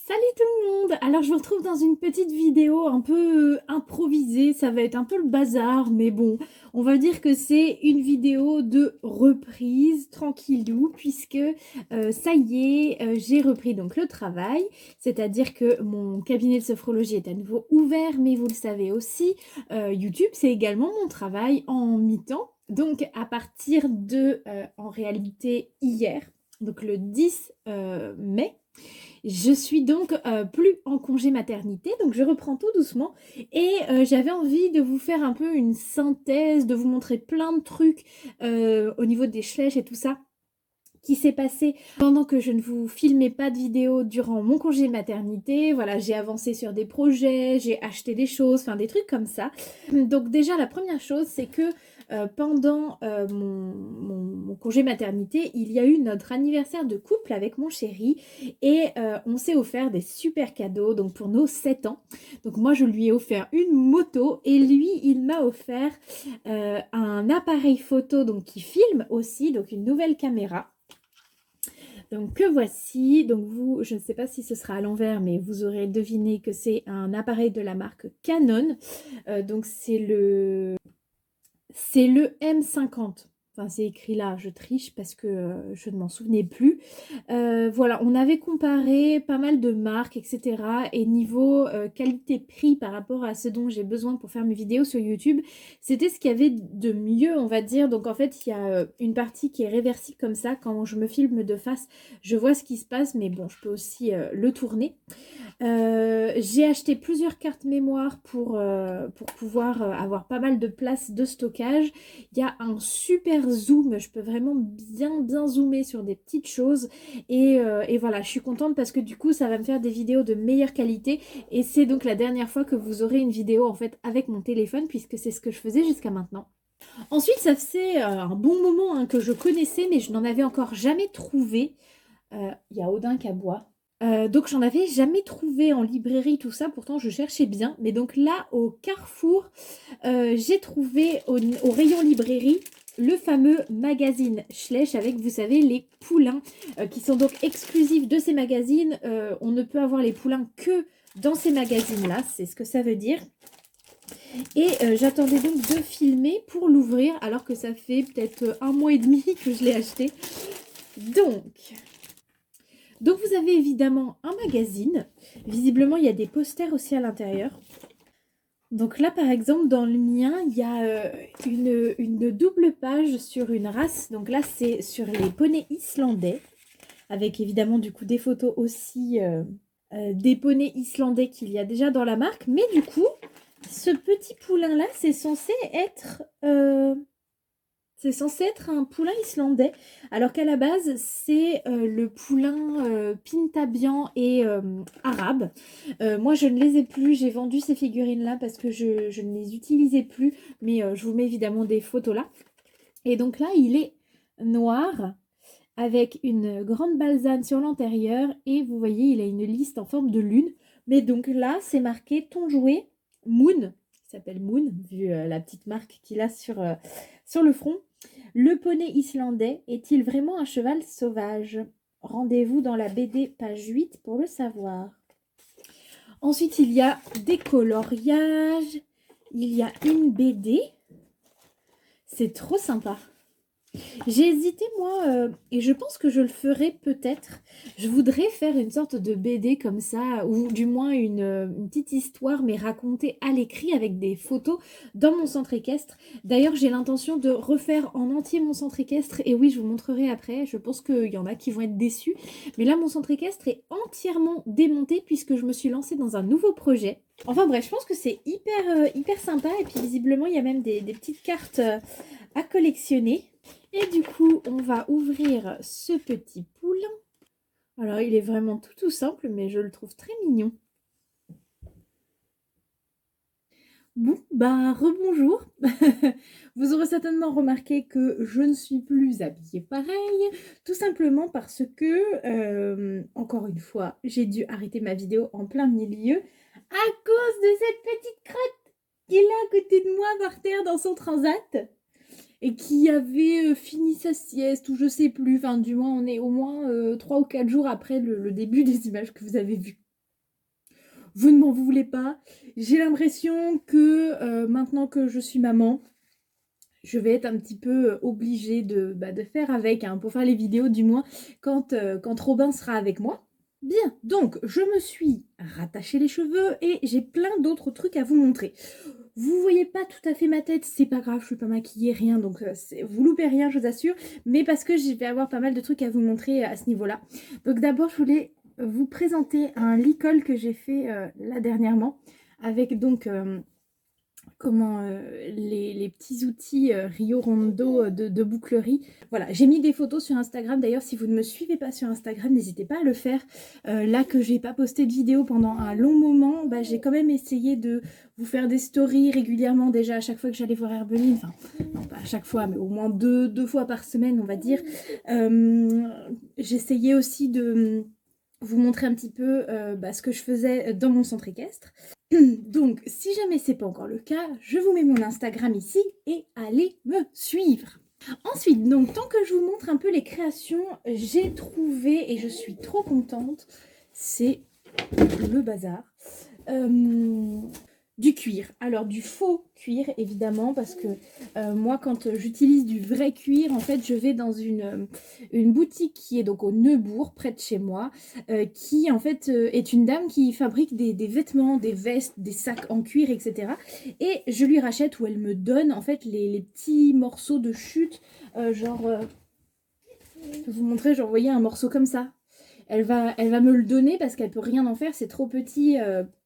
Salut tout le monde! Alors je vous retrouve dans une petite vidéo un peu improvisée, ça va être un peu le bazar, mais bon, on va dire que c'est une vidéo de reprise, tranquillou, puisque ça y est, j'ai repris donc le travail, c'est-à-dire que mon cabinet de sophrologie est à nouveau ouvert, mais vous le savez aussi, YouTube c'est également mon travail en mi-temps, donc à partir de, en réalité hier, donc le 10 mai, je suis donc plus en congé maternité, donc je reprends tout doucement et j'avais envie de vous faire un peu une synthèse, de vous montrer plein de trucs au niveau des flèches et tout ça qui s'est passé pendant que je ne vous filmais pas de vidéo durant mon congé maternité. Voilà, j'ai avancé sur des projets, j'ai acheté des choses, enfin des trucs comme ça. Donc déjà la première chose c'est que pendant mon congé maternité, il y a eu notre anniversaire de couple avec mon chéri et on s'est offert des super cadeaux donc pour nos 7 ans. Donc moi je lui ai offert une moto et lui il m'a offert un appareil photo donc qui filme aussi, donc une nouvelle caméra. Donc que voici, donc vous, je ne sais pas si ce sera à l'envers, mais vous aurez deviné que c'est un appareil de la marque Canon. Donc c'est le M50. Enfin, c'est écrit là, je triche parce que je ne m'en souvenais plus. Voilà, on avait comparé pas mal de marques, etc. Et niveau qualité-prix par rapport à ce dont j'ai besoin pour faire mes vidéos sur YouTube, c'était ce qu'il y avait de mieux, on va dire. Donc en fait, il y a une partie qui est réversible comme ça. Quand je me filme de face, je vois ce qui se passe, mais bon, je peux aussi le tourner. J'ai acheté plusieurs cartes mémoire pour pouvoir avoir pas mal de place de stockage. Il y a un super zoom, je peux vraiment bien zoomer sur des petites choses. Et voilà, je suis contente parce que du coup, ça va me faire des vidéos de meilleure qualité. Et c'est donc la dernière fois que vous aurez une vidéo en fait avec mon téléphone puisque c'est ce que je faisais jusqu'à maintenant. Ensuite, ça faisait un bon moment hein, que je connaissais mais je n'en avais encore jamais trouvé. Il y a Odin qui aboie. Donc j'en avais jamais trouvé en librairie tout ça, pourtant je cherchais bien. Mais donc là au Carrefour, j'ai trouvé au rayon librairie le fameux magazine Schleich avec, vous savez, les poulains qui sont donc exclusifs de ces magazines. On ne peut avoir les poulains que dans ces magazines-là, c'est ce que ça veut dire. Et j'attendais donc de filmer pour l'ouvrir alors que ça fait peut-être un mois et demi que je l'ai acheté. Donc vous avez évidemment un magazine. Visiblement, il y a des posters aussi à l'intérieur. Donc là, par exemple, dans le mien, il y a une double page sur une race. Donc là, c'est sur les poneys islandais. Avec évidemment, du coup, des photos aussi des poneys islandais qu'il y a déjà dans la marque. Mais du coup, ce petit poulain-là, c'est censé être un poulain islandais, alors qu'à la base, c'est le poulain Pintabian et arabe. Moi, je ne les ai plus. J'ai vendu ces figurines-là parce que je ne les utilisais plus. Mais je vous mets évidemment des photos là. Et donc là, il est noir avec une grande balzane sur l'intérieur. Et vous voyez, il a une liste en forme de lune. Mais donc là, c'est marqué ton jouet Moon. Il s'appelle Moon, vu la petite marque qu'il a sur le front. Le poney islandais est-il vraiment un cheval sauvage? Rendez-vous dans la BD page 8 pour le savoir. Ensuite, il y a des coloriages. Il y a une BD. C'est trop sympa. J'ai hésité moi et je pense que je le ferai peut-être. Je voudrais faire une sorte de BD comme ça ou du moins une petite histoire mais racontée à l'écrit avec des photos dans mon centre équestre. D'ailleurs j'ai l'intention de refaire en entier mon centre équestre et oui je vous montrerai après. Je pense qu'il y en a qui vont être déçus. Mais là mon centre équestre est entièrement démonté puisque je me suis lancée dans un nouveau projet. Enfin bref je pense que c'est hyper sympa et puis visiblement il y a même des petites cartes à collectionner. Et du coup, on va ouvrir ce petit poulain. Alors, il est vraiment tout simple, mais je le trouve très mignon. Bon, ben, rebonjour. Vous aurez certainement remarqué que je ne suis plus habillée pareil, tout simplement parce que, encore une fois, j'ai dû arrêter ma vidéo en plein milieu à cause de cette petite crotte qui est là à côté de moi par terre dans son transat. Et qui avait fini sa sieste ou je sais plus, enfin du moins on est au moins 3 ou 4 jours après le début des images que vous avez vues. vous ne m'en voulez pas. J'ai l'impression que maintenant que je suis maman, je vais être un petit peu obligée de faire avec, hein, pour faire les vidéos du moins, quand Robin sera avec moi. Bien, donc je me suis rattaché les cheveux et j'ai plein d'autres trucs à vous montrer. Vous voyez pas tout à fait ma tête, c'est pas grave, je suis pas maquillée, rien, donc vous loupez rien, je vous assure, mais parce que je vais avoir pas mal de trucs à vous montrer à ce niveau-là. Donc d'abord, je voulais vous présenter un licol que j'ai fait là dernièrement, avec donc les petits outils Rio Rondo de bouclerie. Voilà, j'ai mis des photos sur Instagram. D'ailleurs, si vous ne me suivez pas sur Instagram, n'hésitez pas à le faire. Là que j'ai pas posté de vidéo pendant un long moment, bah, j'ai quand même essayé de vous faire des stories régulièrement déjà à chaque fois que j'allais voir Herbelline. Enfin, non pas à chaque fois, mais au moins deux fois par semaine, on va dire. J'essayais aussi de vous montrer un petit peu ce que je faisais dans mon centre équestre. Donc, si jamais c'est pas encore le cas, je vous mets mon Instagram ici et allez me suivre. Ensuite, donc, tant que je vous montre un peu les créations, j'ai trouvé, et je suis trop contente, c'est le bazar. Du cuir, alors du faux cuir évidemment, parce que moi quand j'utilise du vrai cuir, en fait je vais dans une boutique qui est donc au Neubourg, près de chez moi, qui en fait est une dame qui fabrique des vêtements, des vestes, des sacs en cuir, etc. Et je lui rachète, ou elle me donne en fait les petits morceaux de chute, je peux vous montrer, genre vous voyez un morceau comme ça. Elle va me le donner parce qu'elle peut rien en faire, c'est trop petit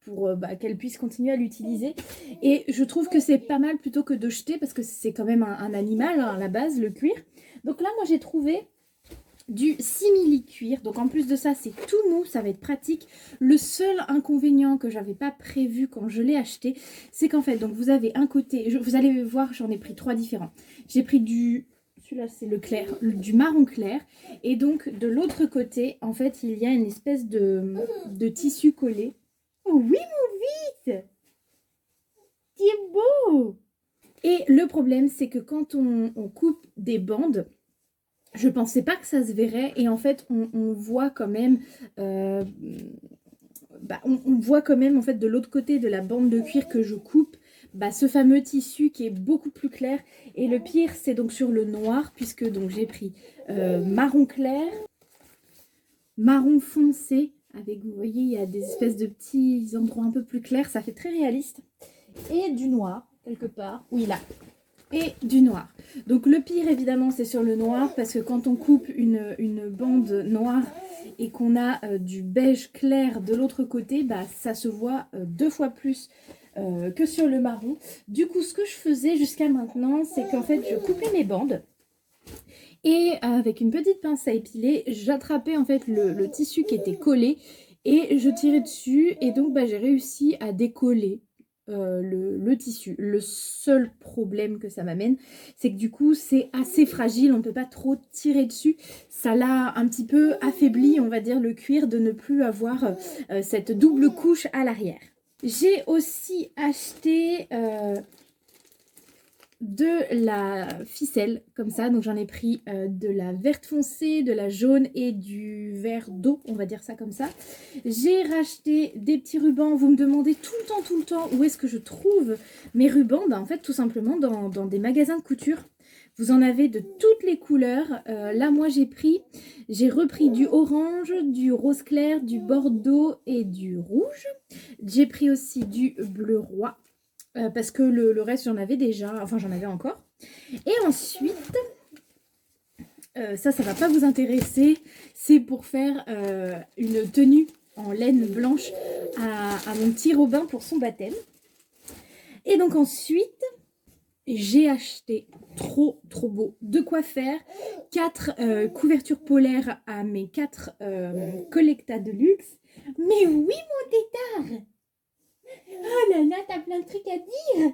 pour qu'elle puisse continuer à l'utiliser. Et je trouve que c'est pas mal plutôt que de jeter parce que c'est quand même un animal hein, à la base, le cuir. Donc là, moi j'ai trouvé du simili cuir. Donc en plus de ça, c'est tout mou, ça va être pratique. Le seul inconvénient que j'avais pas prévu quand je l'ai acheté, c'est qu'en fait, donc vous avez un côté, vous allez voir, j'en ai pris 3 différents. J'ai pris celui-là c'est le clair, du marron clair. Et donc de l'autre côté, en fait, il y a une espèce de tissu collé. Oh oui mon Vite, c'est beau. Et le problème, c'est que quand on coupe des bandes, je pensais pas que ça se verrait et en fait on voit quand même on voit quand même en fait de l'autre côté de la bande de cuir que je coupe ce fameux tissu qui est beaucoup plus clair. Et le pire, c'est donc sur le noir, puisque donc j'ai pris marron clair, marron foncé avec, vous voyez, il y a des espèces de petits endroits un peu plus clairs, ça fait très réaliste, et du noir quelque part, oui là, et du noir. Donc le pire évidemment c'est sur le noir, parce que quand on coupe une bande noire et qu'on a du beige clair de l'autre côté, ça se voit 2 fois plus que sur le marron. Du coup, ce que je faisais jusqu'à maintenant, c'est qu'en fait je coupais mes bandes et avec une petite pince à épiler, j'attrapais en fait le tissu qui était collé et je tirais dessus, et donc j'ai réussi à décoller le tissu. Le seul problème que ça m'amène, c'est que du coup c'est assez fragile, on ne peut pas trop tirer dessus. Ça l'a un petit peu affaibli, on va dire, le cuir, de ne plus avoir cette double couche à l'arrière. J'ai aussi acheté de la ficelle comme ça, donc j'en ai pris de la verte foncée, de la jaune et du vert d'eau, on va dire ça comme ça. J'ai racheté des petits rubans. Vous me demandez tout le temps où est-ce que je trouve mes rubans. En fait tout simplement dans des magasins de couture. Vous en avez de toutes les couleurs. Là moi j'ai repris du orange, du rose clair, du bordeaux et du rouge. J'ai pris aussi du bleu roi. Parce que le reste j'en avais déjà, enfin j'en avais encore. Et ensuite, ça va pas vous intéresser, c'est pour faire une tenue en laine blanche à mon petit Robin pour son baptême. Et donc ensuite, j'ai acheté trop beau, de quoi faire 4 couvertures polaires à mes 4 collectas de luxe. Mais oui mon tétard, oh là là, t'as plein de trucs à dire.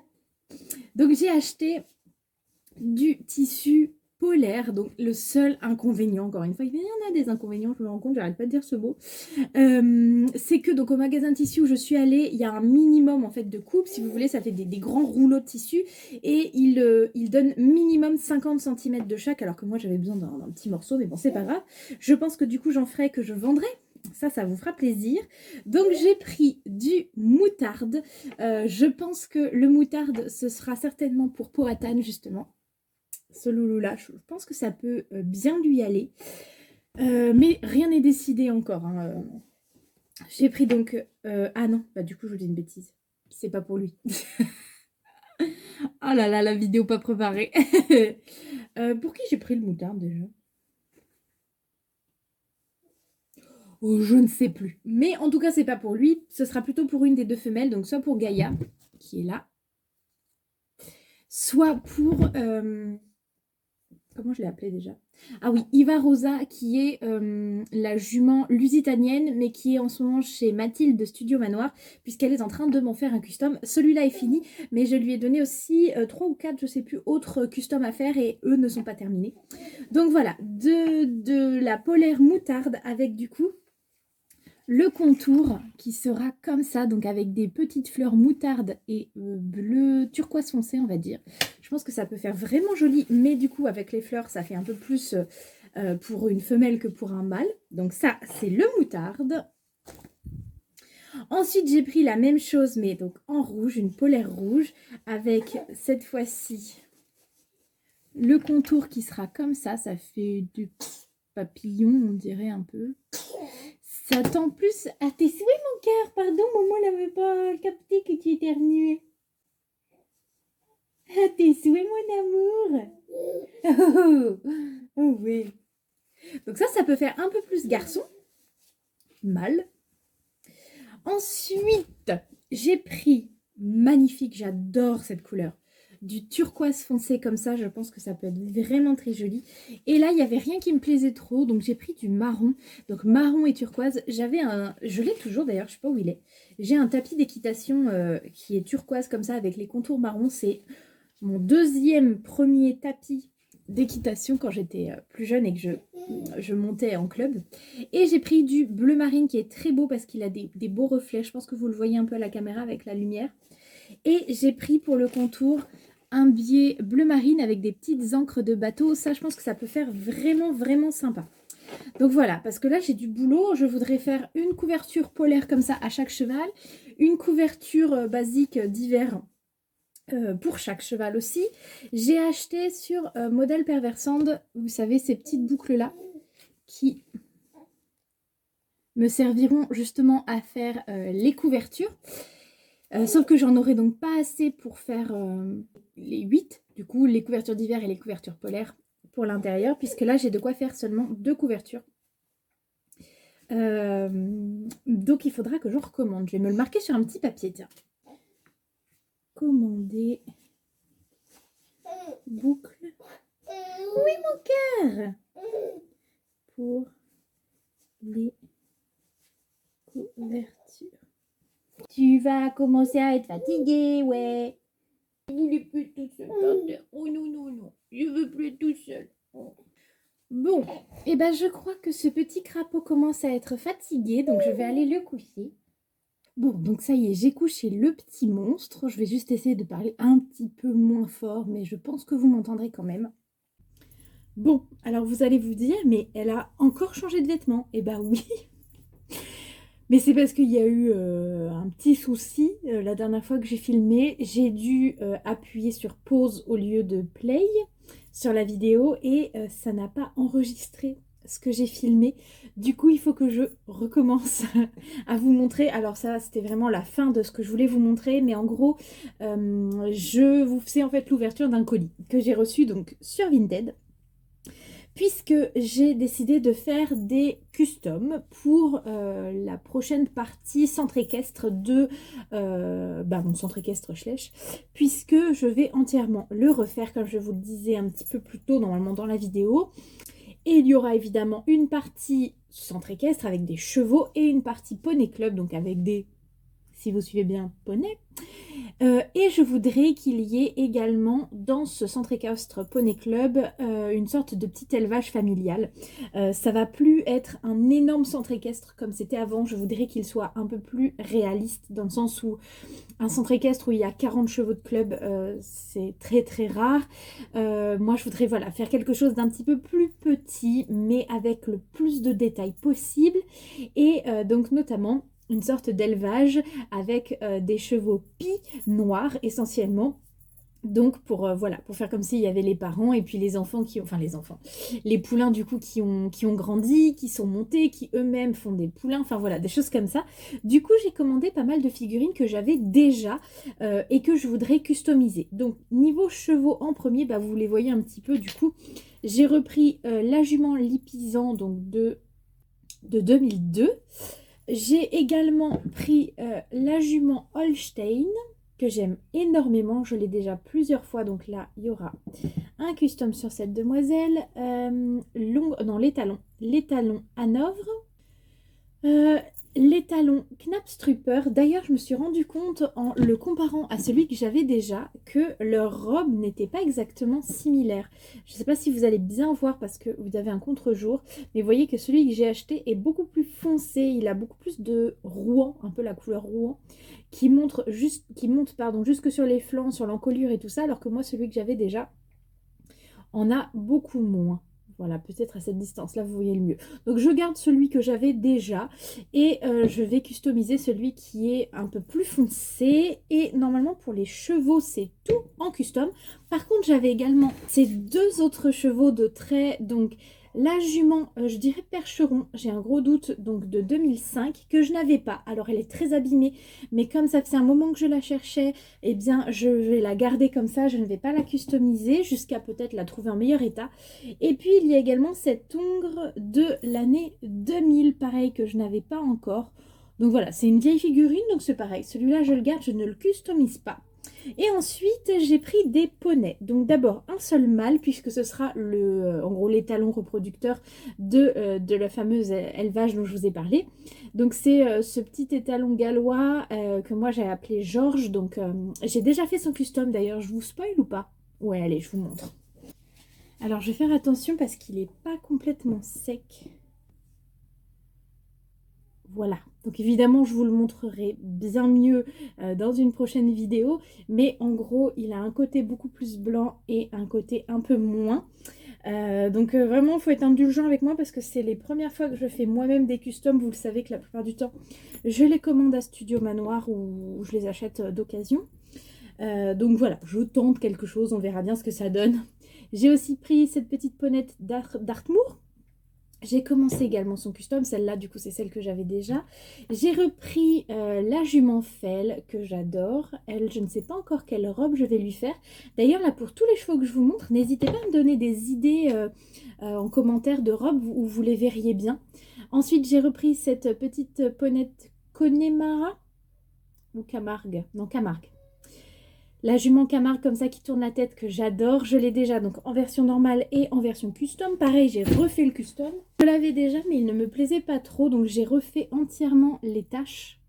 Donc j'ai acheté du tissu polaire. Donc le seul inconvénient, encore une fois, il y en a des inconvénients, je me rends compte, j'arrête pas de dire ce mot, c'est que donc au magasin de tissu où je suis allée, il y a un minimum en fait de coupe, si vous voulez, ça fait des grands rouleaux de tissu, et il donne minimum 50 cm de chaque, alors que moi j'avais besoin d'un petit morceau, mais bon c'est pas grave. Je pense que du coup j'en ferai que je vendrai Ça vous fera plaisir. Donc j'ai pris du moutarde. Je pense que le moutarde, ce sera certainement pour Powhatan justement. Ce loulou-là, je pense que ça peut bien lui aller. Mais rien n'est décidé encore. Hein. J'ai pris donc... ah non, bah du coup je vous dis une bêtise. C'est pas pour lui. Oh là là, la vidéo pas préparée. Pour qui j'ai pris le moutarde déjà? Oh, je ne sais plus. Mais en tout cas, c'est pas pour lui. Ce sera plutôt pour une des deux femelles. Donc soit pour Gaïa, qui est là. Soit pour... comment je l'ai appelée déjà? Ah oui, Iva Rosa, qui est la jument lusitanienne, mais qui est en ce moment chez Mathilde de Studio Manoir, puisqu'elle est en train de m'en faire un custom. Celui-là est fini, mais je lui ai donné aussi 3 ou 4, je sais plus, autres customs à faire, et eux ne sont pas terminés. Donc voilà, de la polaire moutarde, avec du coup le contour qui sera comme ça, donc avec des petites fleurs moutarde et bleu turquoise foncé, on va dire. Je pense que ça peut faire vraiment joli, mais du coup avec les fleurs ça fait un peu plus pour une femelle que pour un mâle. Donc ça c'est le moutarde. Ensuite j'ai pris la même chose mais donc en rouge, une polaire rouge, avec cette fois-ci le contour qui sera comme ça fait du papillon on dirait un peu. Ça tend plus à tes souhaits, mon cœur. Pardon, maman n'avait pas capté que tu éternuais. À tes souhaits, mon amour. Oh, oh oui. Donc ça peut faire un peu plus garçon. Mâle. Ensuite, j'ai pris, magnifique, j'adore cette couleur, du turquoise foncé comme ça, je pense que ça peut être vraiment très joli. Et là, il n'y avait rien qui me plaisait trop, donc j'ai pris du marron. Donc marron et turquoise, je l'ai toujours d'ailleurs, je ne sais pas où il est. J'ai un tapis d'équitation qui est turquoise comme ça avec les contours marron. C'est mon premier tapis d'équitation quand j'étais plus jeune et que je montais en club. Et j'ai pris du bleu marine qui est très beau parce qu'il a des beaux reflets. Je pense que vous le voyez un peu à la caméra avec la lumière. Et j'ai pris pour le contour un biais bleu marine avec des petites encres de bateau. Ça, je pense que ça peut faire vraiment, vraiment sympa. Donc voilà, parce que là, j'ai du boulot. Je voudrais faire une couverture polaire comme ça à chaque cheval. Une couverture basique d'hiver pour chaque cheval aussi. J'ai acheté sur Modèle Perversand, vous savez, ces petites boucles-là qui me serviront justement à faire les couvertures. Sauf que j'en aurai donc pas assez pour faire les 8, du coup les couvertures d'hiver et les couvertures polaires pour l'intérieur, puisque là j'ai de quoi faire seulement 2 couvertures. Donc il faudra que je recommande. Je vais me le marquer sur un petit papier, tiens. Commander boucle. Oui mon cœur. Pour les couvertures. Tu vas commencer à être fatiguée, ouais. Je voulais plus être toute seule par terre. Oh non, non, non. Je veux plus être toute seule. Oh. Bon, et ben je crois que ce petit crapaud commence à être fatigué, donc je vais aller le coucher. Bon, donc ça y est, j'ai couché le petit monstre. Je vais juste essayer de parler un petit peu moins fort, mais je pense que vous m'entendrez quand même. Bon, alors vous allez vous dire, mais elle a encore changé de vêtements. Eh ben oui. Mais c'est parce qu'il y a eu un petit souci. La dernière fois que j'ai filmé, j'ai dû appuyer sur pause au lieu de play sur la vidéo et ça n'a pas enregistré ce que j'ai filmé. Du coup, il faut que je recommence à vous montrer. Alors ça, c'était vraiment la fin de ce que je voulais vous montrer. Mais en gros, je vous fais en fait l'ouverture d'un colis que j'ai reçu donc sur Vinted. Puisque j'ai décidé de faire des customs pour la prochaine partie centre équestre de mon centre équestre Schleich, puisque je vais entièrement le refaire comme je vous le disais un petit peu plus tôt normalement dans la vidéo. Et il y aura évidemment une partie centre équestre avec des chevaux et une partie poney club, donc avec des, si vous suivez bien, poneys. Et je voudrais qu'il y ait également dans ce centre équestre Poney Club une sorte de petit élevage familial. Ça va plus être un énorme centre équestre comme c'était avant. Je voudrais qu'il soit un peu plus réaliste dans le sens où un centre équestre où il y a 40 chevaux de club, c'est très très rare. Moi, je voudrais voilà, faire quelque chose d'un petit peu plus petit, mais avec le plus de détails possible. Et donc notamment une sorte d'élevage avec des chevaux pie noirs essentiellement. Donc voilà, pour faire comme s'il y avait les parents et puis les enfants les poulains du coup qui ont grandi, qui sont montés, qui eux-mêmes font des poulains, enfin voilà, des choses comme ça. Du coup, j'ai commandé pas mal de figurines que j'avais déjà et que je voudrais customiser. Donc niveau chevaux en premier, bah, vous les voyez un petit peu du coup. J'ai repris la jument Lipizzan donc de 2002. J'ai également pris la jument Holstein que j'aime énormément. Je l'ai déjà plusieurs fois. Donc là, il y aura un custom sur cette demoiselle. Non, les talons Hanovre. Les talons Knapstrupper, d'ailleurs je me suis rendu compte en le comparant à celui que j'avais déjà que leurs robes n'étaient pas exactement similaires. Je ne sais pas si vous allez bien voir parce que vous avez un contre-jour, mais vous voyez que celui que j'ai acheté est beaucoup plus foncé, il a beaucoup plus de rouan, un peu la couleur rouan, qui monte jusque sur les flancs, sur l'encolure et tout ça, alors que moi celui que j'avais déjà en a beaucoup moins. Voilà, peut-être à cette distance-là, vous voyez le mieux. Donc, je garde celui que j'avais déjà et je vais customiser celui qui est un peu plus foncé. Et normalement, pour les chevaux, c'est tout en custom. Par contre, j'avais également ces deux autres chevaux de trait, donc la jument, je dirais Percheron, j'ai un gros doute, donc de 2005, que je n'avais pas. Alors, elle est très abîmée, mais comme ça faisait un moment que je la cherchais, eh bien, je vais la garder comme ça, je ne vais pas la customiser jusqu'à peut-être la trouver en meilleur état. Et puis, il y a également cette hongre de l'année 2000, pareil, que je n'avais pas encore. Donc voilà, c'est une vieille figurine, donc c'est pareil. Celui-là, je le garde, je ne le customise pas. Et ensuite, j'ai pris des poneys. Donc d'abord, un seul mâle, puisque ce sera en gros l'étalon reproducteur de la fameuse élevage dont je vous ai parlé. Donc c'est ce petit étalon gallois que moi j'ai appelé Georges. Donc j'ai déjà fait son custom d'ailleurs, je vous spoil ou pas? Ouais, allez, je vous montre. Alors je vais faire attention parce qu'il n'est pas complètement sec. Voilà, donc évidemment je vous le montrerai bien mieux dans une prochaine vidéo, mais en gros il a un côté beaucoup plus blanc et un côté un peu moins. Donc vraiment il faut être indulgent avec moi parce que c'est les premières fois que je fais moi-même des customs. Vous le savez que la plupart du temps je les commande à Studio Manoir ou je les achète d'occasion. Donc voilà, je tente quelque chose, on verra bien ce que ça donne. J'ai aussi pris cette petite ponette d'Artmoor. J'ai commencé également son custom, celle-là du coup c'est celle que j'avais déjà. J'ai repris la jument Fell que j'adore. Elle, je ne sais pas encore quelle robe je vais lui faire. D'ailleurs là pour tous les chevaux que je vous montre, n'hésitez pas à me donner des idées en commentaire de robes où vous les verriez bien. Ensuite j'ai repris cette petite ponette Connemara ou Camargue, non Camargue. La jument Camargue comme ça qui tourne la tête que j'adore, je l'ai déjà donc en version normale et en version custom. Pareil, j'ai refait le custom. Je l'avais déjà mais il ne me plaisait pas trop donc j'ai refait entièrement les taches.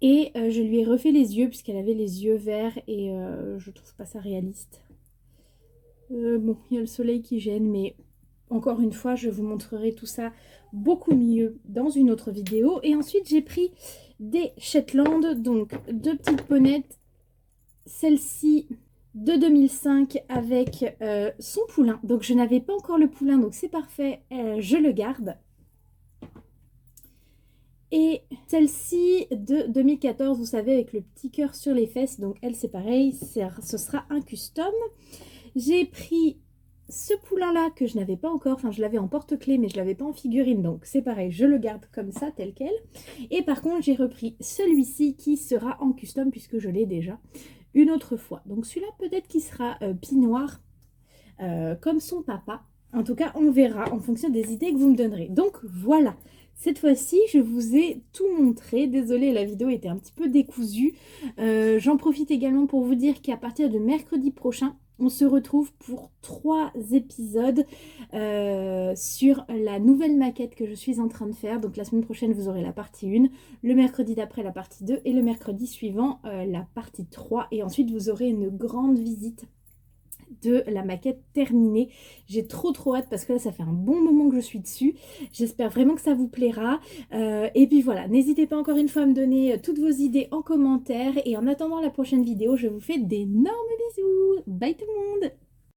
Et je lui ai refait les yeux puisqu'elle avait les yeux verts et je trouve pas ça réaliste. Bon, il y a le soleil qui gêne mais encore une fois je vous montrerai tout ça beaucoup mieux dans une autre vidéo. Et ensuite j'ai pris des Shetland, donc deux petites ponnettes. Celle-ci de 2005 avec son poulain. Donc je n'avais pas encore le poulain, donc c'est parfait, je le garde. Et celle-ci de 2014, vous savez, avec le petit cœur sur les fesses. Donc elle, c'est pareil, ce sera un custom. J'ai pris ce poulain-là que je n'avais pas encore. Enfin, je l'avais en porte-clés, mais je ne l'avais pas en figurine. Donc c'est pareil, je le garde comme ça, tel quel. Et par contre, j'ai repris celui-ci qui sera en custom puisque je l'ai déjà une autre fois. Donc celui-là peut-être qu'il sera noir comme son papa. En tout cas, on verra en fonction des idées que vous me donnerez. Donc voilà, cette fois-ci, je vous ai tout montré. Désolée, la vidéo était un petit peu décousue. J'en profite également pour vous dire qu'à partir de mercredi prochain, on se retrouve pour 3 épisodes sur la nouvelle maquette que je suis en train de faire. Donc la semaine prochaine, vous aurez la partie 1, le mercredi d'après la partie 2 et le mercredi suivant la partie 3. Et ensuite, vous aurez une grande visite de la maquette terminée. J'ai trop hâte parce que là ça fait un bon moment que je suis dessus. J'espère vraiment que ça vous plaira. Et puis voilà, n'hésitez pas encore une fois à me donner toutes vos idées en commentaire. Et en attendant la prochaine vidéo, je vous fais d'énormes bisous. Bye tout le monde!